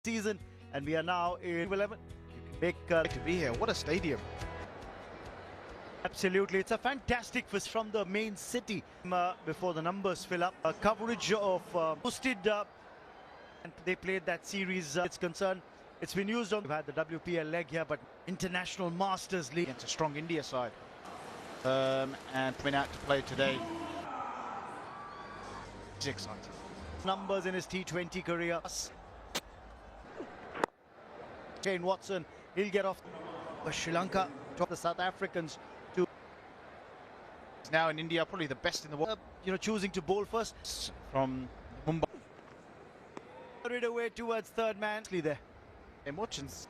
season, and we are now in 11. You can make To be here, what a stadium. Absolutely, it's a fantastic first from the main city. Before the numbers fill up, coverage of posted, and they played that series. It's concerned, it's been used on. We've had the WPL leg here, but International Masters League Against a strong India side, and coming out to play today. It's exciting. Numbers in his T20 career. Shane Watson, he'll get off. Sri Lanka, top the South Africans. Now in India, probably the best in the world. Choosing to bowl first From Mumbai. Carried away towards third man. There. And Watson's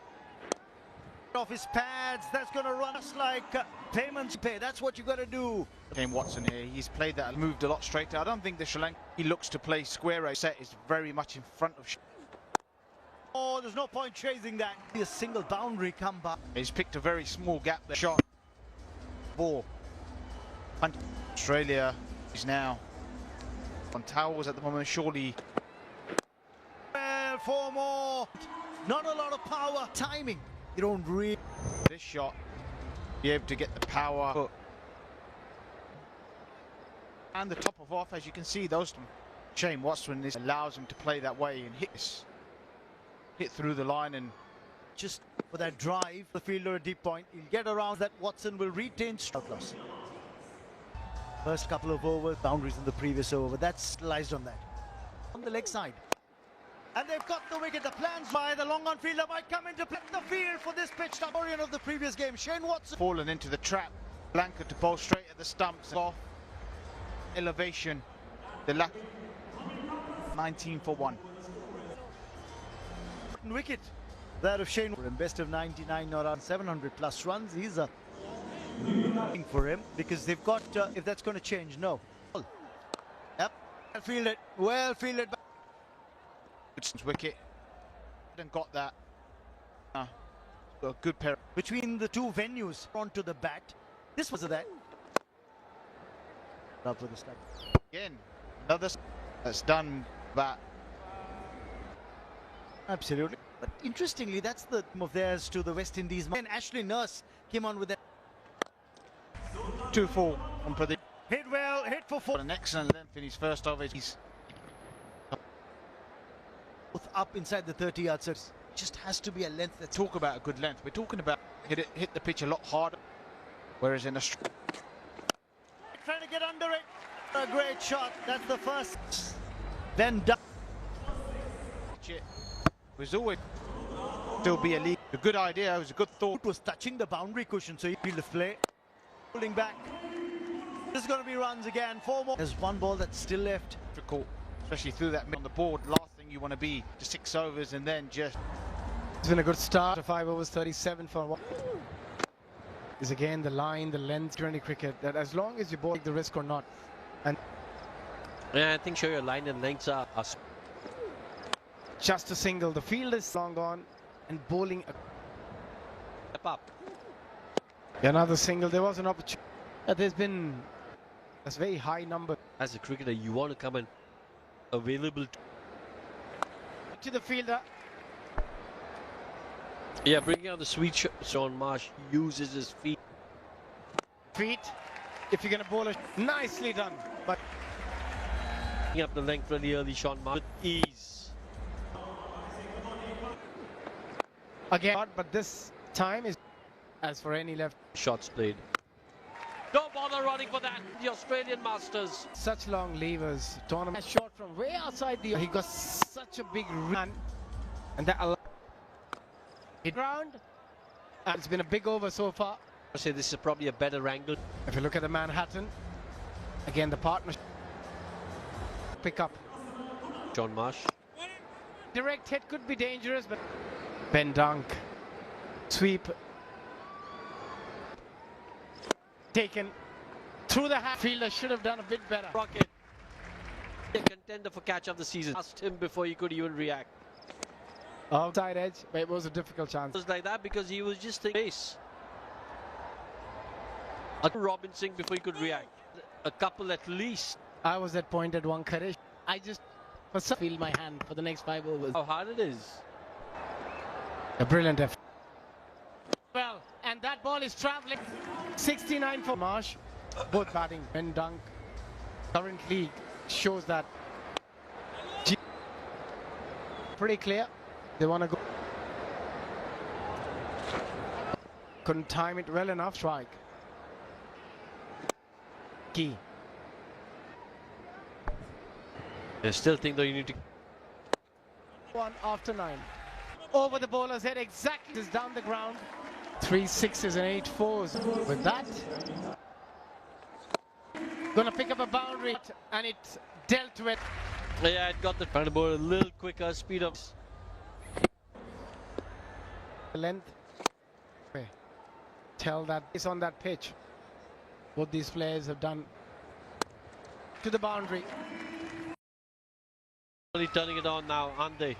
Off his pads. That's going to run us like payments pay. That's what you got to do. Kane Watson here. He's played that, moved a lot straighter. I don't think the Sri Lanka he looks to play square. Set is very much in front of. Oh, there's no point chasing that. A single boundary come back. He's picked a very small gap there. Shot. Ball. Australia is now on towels at the moment. Surely. Well, 4 more. Not a lot of power. Timing. You don't really. This shot. Be able to get the power. And the top of off, as you can see, those. Shane Watson this allows him to play that way and hit through the line and just for that drive, the fielder a deep point. He'll get around that. Watson will retain strike loss. First couple of overs, boundaries in the previous over. That's lies on that. On the leg side. And they've got the wicket. The plans by the long on fielder might come into play. The field for this pitch. The origin of the previous game. Shane Watson. Fallen into the trap. Blanca to bowl straight at the stumps. Off. Elevation. The lap. 19 for 1. Wicket. That of Shane. Best of 99, not on 700 plus runs. He's a for him because they've got. If that's going to change, no. Yep. Well fielded. It's wicket. And got that. A good pair. Between the two venues onto the bat. This was that. Up with the start. Again, another that's done that. Absolutely. But interestingly, that's the of theirs to the West Indies. And Ashley Nurse came on with that. 2-4 on Pradeep. Hit well, hit for 4. An excellent length in his first over. He's both up inside the 30-yard circle. Just has to be a length. That's talk about a good length. We're talking about hit the pitch a lot harder. Whereas in a trying to get under it. A great shot. That's the first. Then done. It was always still be a lead. A good idea. It was a good thought. It was touching the boundary cushion, so he field the play. Pulling back. This is going to be runs again. 4 more. There's one ball that's still left. Difficult, especially through that mid on the board. Last thing you want to be to 6 overs and then just. It's been a good start. 5 overs, 37 for 1. Is again the line, the length, 20 cricket. That as long as you both take the risk or not. And yeah, I think sure your line and lengths are just a single. The field is long gone and bowling. Step up. Another single. There was an opportunity. There's been a very high number. As a cricketer, you want to come and available To the fielder. Yeah, bringing out the sweet shot. Sean Marsh uses his feet. If you're going to bowl it, nicely done. But Bringing up the length really early, Sean Marsh with ease. again, but this time is as for any left. Shots played. Don't bother running for that. The Australian Masters. Such long levers. Tournament shot from way outside the. He got such a big run, and that allowed hit ground. And it's been a big over so far. I say this is probably a better angle. If you look at the Manhattan, again the partnership pick up. John Marsh. Direct hit could be dangerous, but Ben Dunk sweep taken through the half. Fielder should have done a bit better. Rocket. A contender for catch of the season. Asked him before he could even react. Outside edge, but it was a difficult chance. It was like that because he was just thinking base. Robinson before he could react. A couple at least. I was at point at one courage. I just for some feel my hand for the next 5 overs. How hard it is. A brilliant effort. Well, and that ball is traveling. 69 for Marsh. Both batting and dunk. Current league shows that. Pretty clear. They want to go. Couldn't time it well enough. Strike. Key. They still think though you need to. 1 after 9. Over the bowler's head, exactly. Is down the ground. 3 sixes and 8 fours. With that, gonna pick up a boundary, and it dealt with. Yeah, it got the ball a little quicker, speed up. The length. Okay. Tell that it's on that pitch. What these players have done to the boundary. Only turning it on now, aren't they?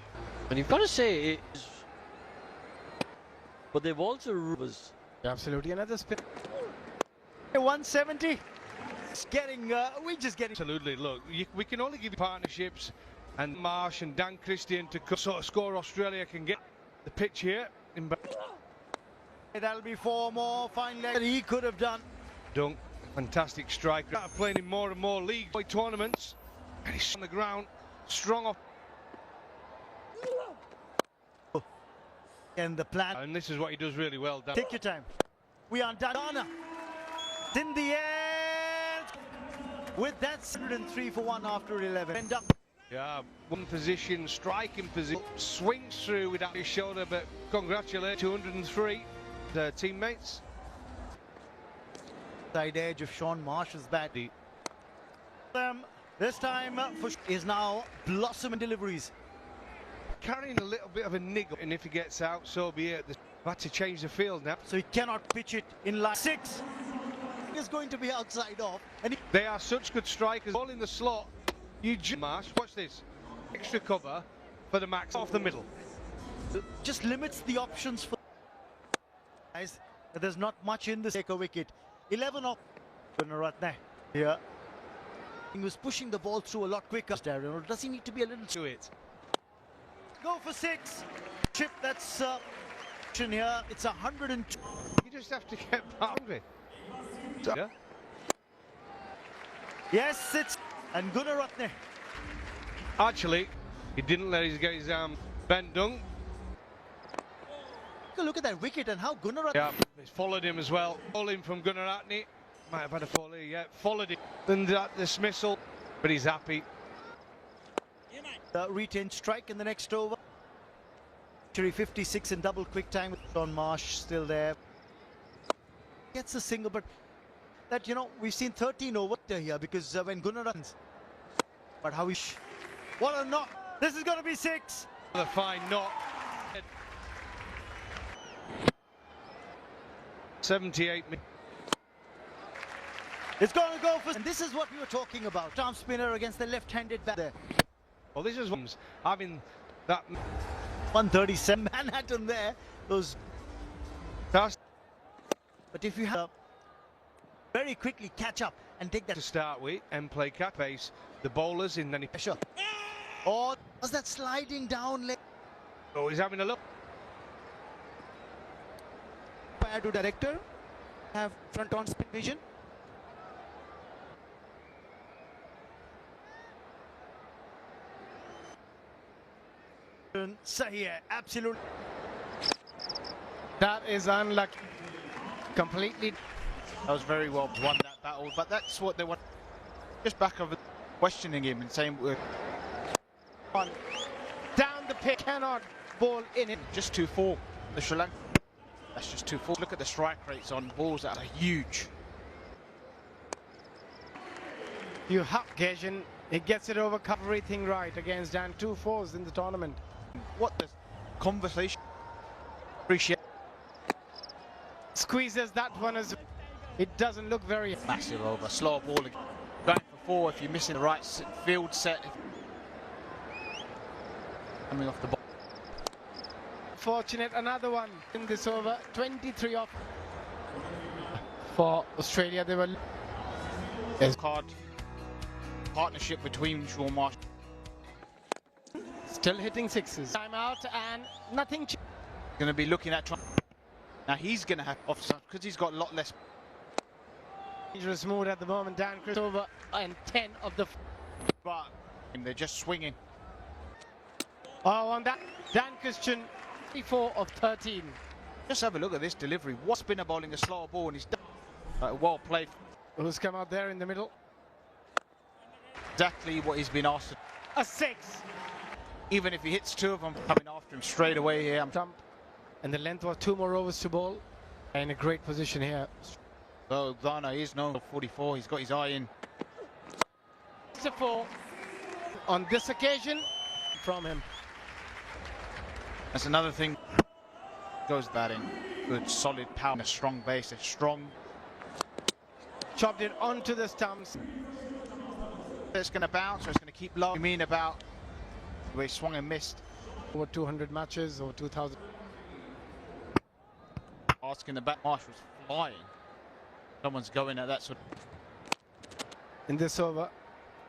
And you've got to say, but they've also Absolutely, another spin. 170. It's getting, we're just getting. Absolutely, look, we can only give you partnerships, and Marsh and Dan Christian to sort of score. Australia can get the pitch here. That'll be 4 more fine leg that he could have done. Dunk, fantastic striker. Playing in more and more league tournaments, and he's on the ground, strong off. And the plan. And this is what he does really well, Dan. Take your time. We are done. In the end, with that 103 for 1 after 11. End up. Yeah, one position, striking position, swings through without his shoulder, but congratulations, 203, the teammates. Side edge of Sean Marsh's bat. This time is now Blossom and deliveries. Carrying a little bit of a niggle, and if he gets out, so be it. They've had to change the field now. So he cannot pitch it in line. 6 is going to be outside off. And they are such good strikers. All in the slot. You Marsh, watch this. Extra cover for the max off the middle. Just limits the options for guys. There's not much in this. Take a wicket. 11 off. Here. He was pushing the ball through a lot quicker. Does he need to be a little to it? Go for 6. Chip, that's here. It's 102. You just have to get boundary. Yeah. Yes, it's and Gunaratne. Actually, he didn't let his get his bend dunk. Look at that wicket and how Gunaratne. Yeah, he's followed him as well. Falling from Gunaratne. Might have had a fall here, yeah. Followed it. Then that dismissal, but he's happy. Retained strike in the next over. 56 in double quick time with Sean Marsh still there. Gets a single, but that, you know, we've seen 13 over here because when Gunnar runs. But how is what a knock! This is going to be 6. The fine knock. 78 minutes. It's going to go for, and this is what we were talking about. Arm spinner against the left-handed bat there. Well, this is having that 137 Manhattan there. Those. But if you have very quickly catch up and take that to start with and play cat pace, the bowlers in any pressure. Or was that sliding down leg? Oh, he's having a look. Prior to director, have front on spin vision. Sahi, absolutely. That is unlucky. Completely. That was very well won, that battle, but that's what they want. Just back over questioning him and saying we're on down the pitch, cannot ball in it. Just 2-4. The Sri Lanka. That's just 2-4. Look at the strike rates on balls that are huge. You have occasion. He gets it over, cover everything right against Dan. 2 4s in the tournament. What the conversation? Appreciate. Squeezes that one as it doesn't look very Massive over, slow ball again. Going for 4 if you're missing the right field set. Coming off the ball. Fortunate, another one in this over. 23 off for Australia. They were card partnership between Sean Marsh. Still hitting 6s. Time out and nothing. Going to be looking at trying. Now he's going to have offside because he's got a lot less. Dangerous mood at the moment. Dan Chris over and 10 of the. But they're just swinging. Oh, on that, Dan Christian, 4 of 13. Just have a look at this delivery. What spinner bowling a slower ball, and he's done. Well played. Who's come out there in the middle? Exactly what he's been asked to. A 6. Even if he hits 2 of them, coming after him straight away here. Jump. And the length was 2 more overs to bowl. In a great position here. So Ghana is known for 44. He's got his eye in. It's a 4. On this occasion, from him. That's another thing. Goes batting. Good, solid power. A strong base. A strong. Chopped it onto the stumps. It's going to bounce or it's going to keep low. You mean about the way he swung and missed? Over 200 matches, or 2,000. Asking the back. Marsh was flying. Someone's going at that sort of. In this over,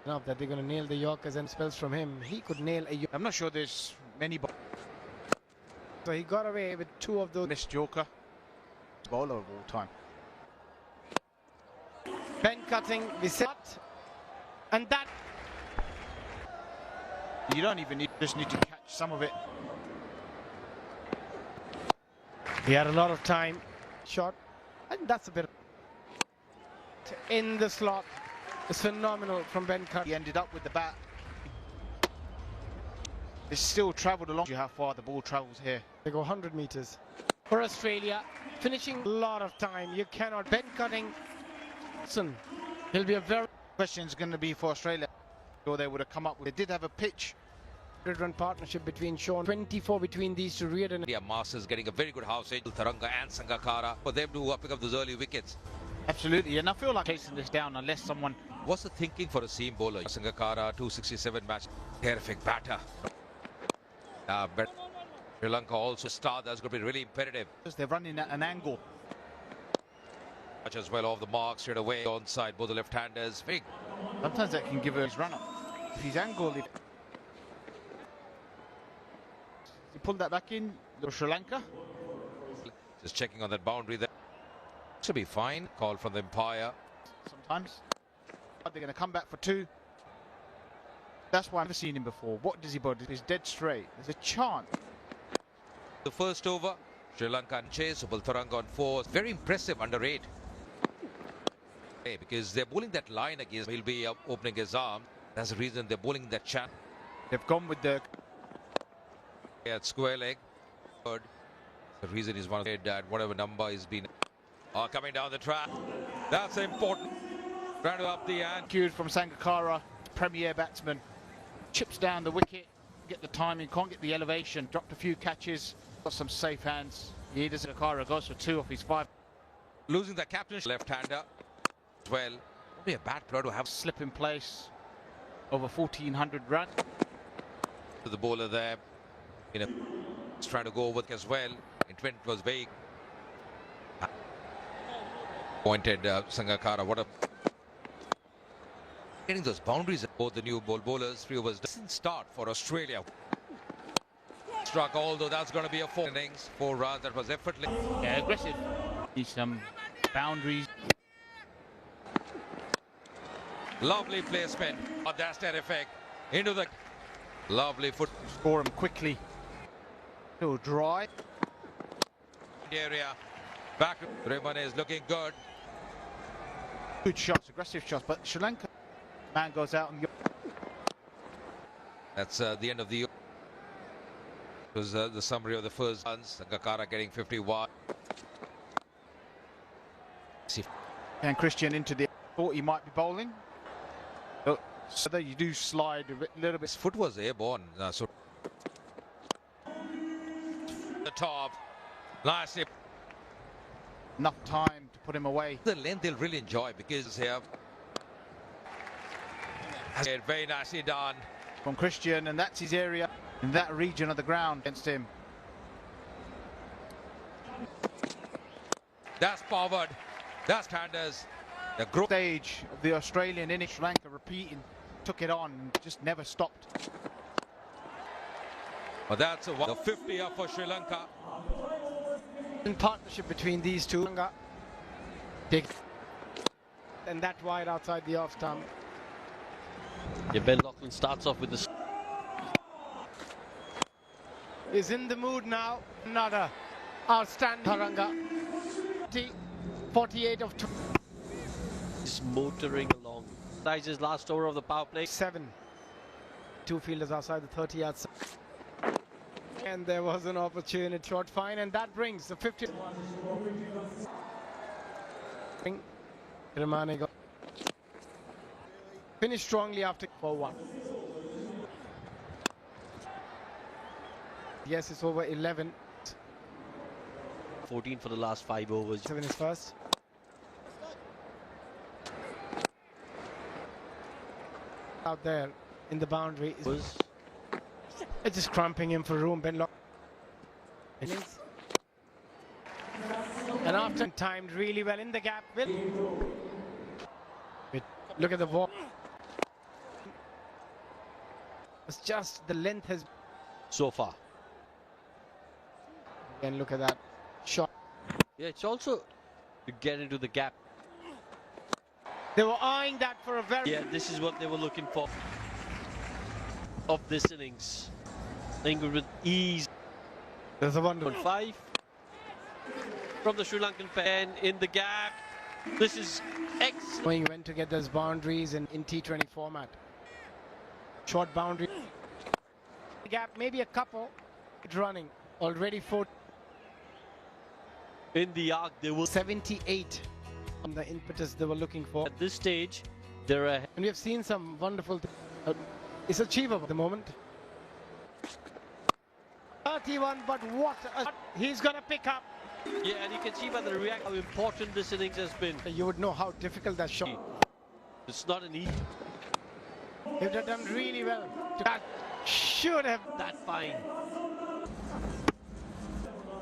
enough that they're going to nail the Yorkers and spells from him. He could nail a Yorker. I'm not sure there's many. So he got away with 2 of those. Missed Yorker. Bowler of all time. Ben cutting, we set. And that. You don't even need, just need to catch some of it. He had a lot of time. Shot. And that's a bit. In the slot. It's phenomenal from Ben Cut. He ended up with the bat. It's still travelled along. How far the ball travels here. They go 100 meters. For Australia, finishing a lot of time. You cannot. Ben cutting. He'll be a very. Question's going to be for Australia. Or they would have come up with. They did have a pitch. 100-run partnership between Sean. 24 between these two. Reardon. India Masters getting a very good house edge. Taranga and Sangakkara for them to pick up those early wickets. Absolutely, and I feel like chasing this down unless someone. What's the thinking for a seam bowler? Sangakkara 267 match. Terrific batter. But Sri Lanka also star. That's going to be really imperative. They're running at an angle. Much as well off the mark straight away. Onside, both the left-handers. Big. Sometimes that can give his run up. If he's angled, he pulled that back in. Sri Lanka. Just checking on that boundary there. Should be fine. Call from the umpire. Sometimes. But they're going to come back for 2. That's why I've never seen him before. What does he bowl? He's dead straight. There's a chance. The first over, Sri Lanka and chase. Taranga on 4. Very impressive under 8. Because they're bowling that line against. He'll be opening his arm. That's the reason they're bowling that chant. They've gone with the. At square leg. Third. The reason is one of the at whatever number he's been. Coming down the track. That's important. Trying to up the ante. Cued from Sangakkara, premier batsman. Chips down the wicket. Get the timing. Can't get the elevation. Dropped a few catches. Got some safe hands. He does. Sangakkara goes for 2 off his 5. Losing the captain. Left-hander. As well. Would be a bad player to have. Slip in place. Over 1,400 runs. To the bowler there. You know, he's trying to go over as well. Intent was vague. Pointed Sangakkara. What a. Getting those boundaries at both the new bowlers. 3 overs. Doesn't start for Australia. Struck, although that's going to be a 4 innings. 4 runs. That was effortless. Yeah, aggressive. Need some boundaries. Lovely placement. Oh, that's that effect. Into the lovely foot. Score him quickly. Still dry. Area. Back. Raman is looking good. Good shots, aggressive shots, but Sri Lanka man goes out and. That's the end of the. It was the summary of the first runs. Sangakkara getting 51. And Christian into the. Thought he might be bowling. So you do slide a little bit. His foot was airborne. So the top. Nicely. Enough time to put him away. The length they'll really enjoy because here. Very nicely done. From Christian, and that's his area in that region of the ground against him. That's forward. That's handers. The group Stage of the Australian innings. Sri Lanka repeating, took it on, and just never stopped. But that's the 50 up for Sri Lanka. In partnership between these two. And that wide outside the off stump. Yeah, Ben Lachlan starts off with the... Is in the mood now. Another outstanding Taranga. 48 of 2. He's motoring along. That's his last over of the power play. 7. Two fielders outside the 30 yards. And there was an opportunity, short fine, and that brings the 50. Romane got finished strongly after 4-1. Yes, it's over 11. 14 for the last 5 overs. 7 is first. Out there in the boundary. It's just cramping him for room. Ben Lock. And after timed really well in the gap. Look at the ball. It's just the length has. So far. And look at that shot. Yeah, it's also to get into the gap. They were eyeing that for a very. Yeah, this is what they were looking for of this innings. England with ease. There's a 1-5 from the Sri Lankan pen in the gap. This is excellent. Knowing when to get those boundaries in T20 format. Short boundary. The gap, maybe a couple. It's running already 4. In the arc, they will 78 on the impetus they were looking for. at this stage. They're ahead. And we have seen some wonderful. It's achievable at the moment. 31, but what he's gonna pick up. Yeah, and you can see by the reaction how important this innings has been. You would know how difficult that shot. It's not an easy. They've done really well. That should have That fine.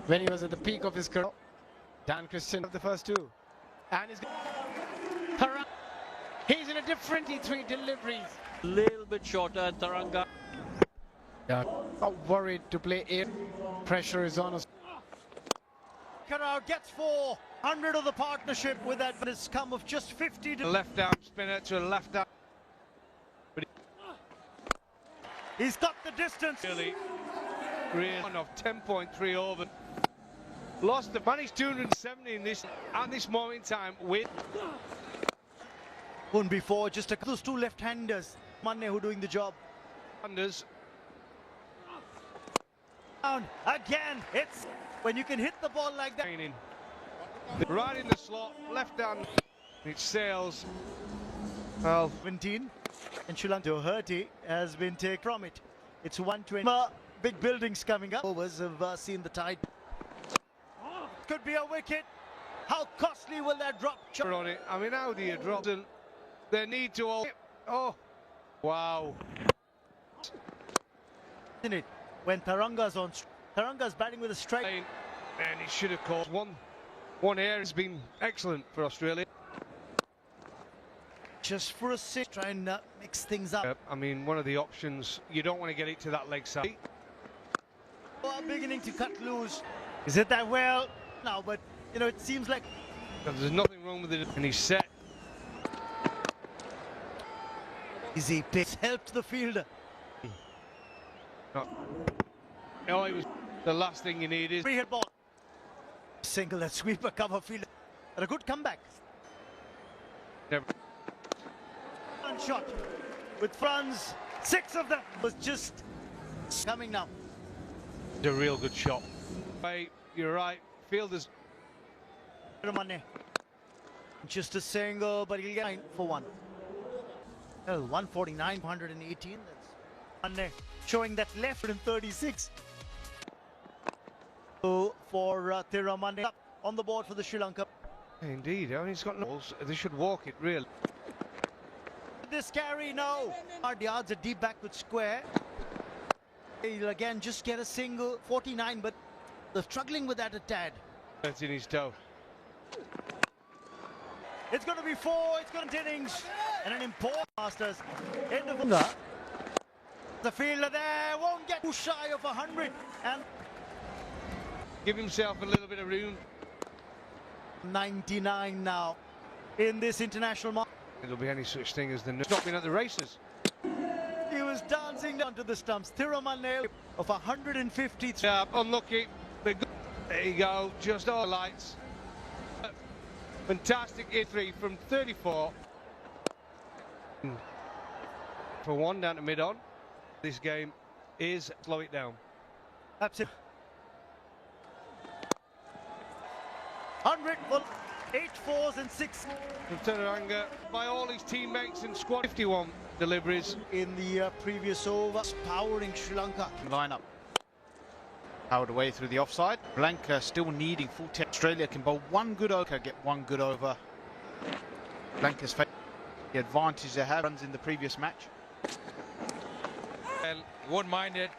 when he was at the peak of his career. Dan Christian of the first two, and he's in a different three deliveries. Little bit shorter, and Taranga. Yeah, not worried to play 8. Pressure is on us. Karau gets 400 of the partnership with that, but it's come of just 50 to A left arm spinner to a left arm. He's got the distance. Really one of 10.3 over. Lost the managed 270 in this at this moment in time with One before, just those two left-handers, Mane, who are doing the job. Anders. Down again. It's when you can hit the ball like that. Right in the slot, left hand. It sails. Well, 17, and Sri Lanka Doherty has been taken from it. It's 120. Big buildings coming up. Overs have seen the tide. Could be a wicket. How costly will that drop? on it. I mean, how do you drop them? They need to all. Oh, wow. In it when Taranga's on. Taranga's batting with a strike. And he should have caught one air has been excellent for Australia. Just for a six, try and mix things up. I mean, one of the options, you don't want to get it to that leg side. Oh, beginning to cut loose. Is it that well? No, but you know, it seems like There's nothing wrong with it, and he's set. easy pitch helped the fielder. No, it was the last thing you need is. Free hit ball. Single that sweeper cover fielder. And a good comeback. Never. One shot with Franz. 6 of them was just coming now. A real good shot. You're right. Fielders. Mane. Just a single, but he'll get 9 for 1. Well, 149, 118. That's Mane showing that left in 36. So for Thiramane on the board for the Sri Lanka. Indeed, I mean, he's got no balls. They should walk it, really. This carry, no. Hard yards, a deep backward square. He'll again just get a single, 49, but they're struggling with that a tad. That's in his toe. It's going to be 4, it's going to innings, and an important Masters. End of the fielder there won't get too shy of 100, and give himself a little bit of room. 99 now in this international mark. There'll be any such thing as the not being at the races. He was dancing down to the stumps. Thirumanel of 153. Yeah, unlucky. There you go, just all the lights. Fantastic A3 from 34. For one down to mid-on. This game is slow it down. Absolutely. 100 for 8 fours and 6 From Srilanka by all his teammates in squad. 51 deliveries. in the previous over. Powering Sri Lanka. Lineup. Powered away through the offside. Sri Lanka still needing full tech. Australia can bowl one good over, get one good over. Sri Lanka's the advantage they have runs in the previous match. Well, won't mind it.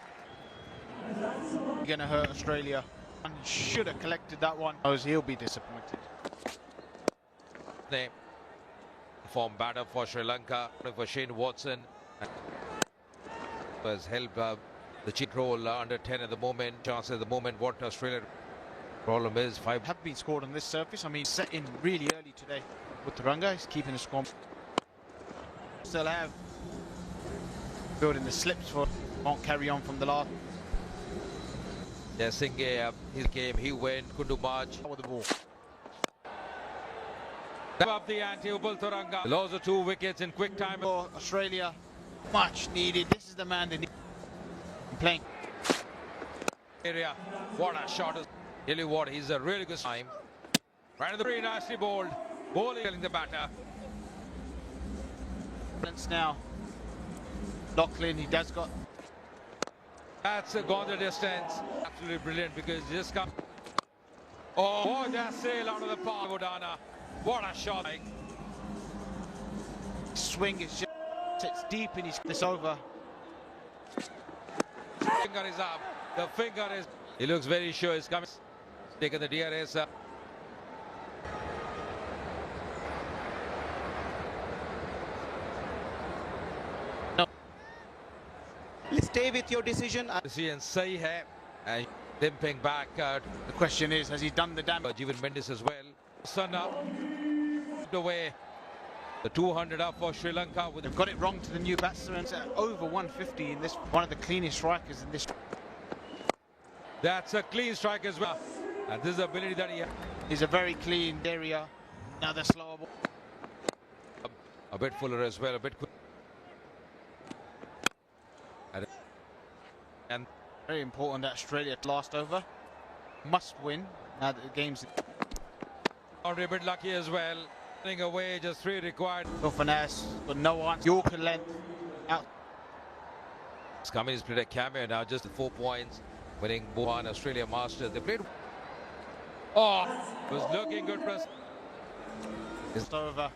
Going to hurt Australia. And should have collected that one. He'll be disappointed. Name. Form batter for Sri Lanka, for Shane Watson. Has helped the cheek roll under 10 at the moment. Chance at the moment. What Australia problem is 5 Have been scored on this surface. I mean, set in really early today. With Turanga, he's keeping the score. Still have building the slips for won't carry on from the last. Yeah, Singh, his game, he went, couldn't do much. With the ball. Up the ante, Upul Turanga. Lost the 2 wickets in quick time. For Australia, much needed. This is the man they need. Playing. Area. What a shot. Tell you what, he's a really good time. Right at the very nicely bowled. Bowling the batter. Now, Lachlan, he does got. That's gone the distance. Absolutely brilliant because he just come. Oh, that sail out of the park, Odana. What a shot. Swing is just sits deep in his this over. Finger is up. The finger is. He looks very sure he's coming. Taking the DRS. Stay with your decision. And Sahi hai. And limping back. The question is, has he done the damage? Jeevan Mendes as well. Sun up. Away. The 200 up for Sri Lanka. They've got it wrong to the new batsmen. Over 150 in this, one of the cleanest strikers in this. That's a clean strike as well. And this is the ability that he has. He's a very clean area. Now they're slower ball. A bit fuller as well, a bit quick. And Very important that Australia last over. Must win now that the game's. already a bit lucky as well. Running away, just 3 required. So finesse, but no answer. Yorker length out. Cummins played a cameo now, just 4 points. Winning one Australia Masters. They played. Oh, it was looking good for us. It's over.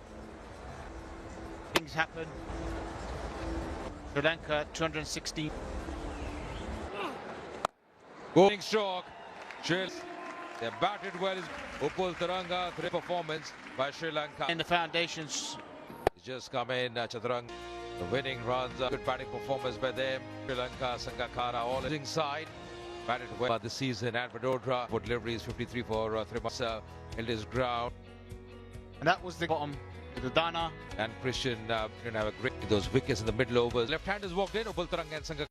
Things happen. Sri Lanka 216. Going stroke. They batted well. Upul Turanga, 3 performance by Sri Lanka. In the foundations. He's just come in, Chaturanga. The winning runs, good batting performance by them. Sri Lanka, Sangakkara, all inside. Batted well this season at Vadodara. For deliveries, 53 for 3 months. Held his ground. And that was the bottom. The Dana. And Christian didn't have a great those wickets in the middle overs. Left-handers walked in. Upul Turanga and Sangakkara.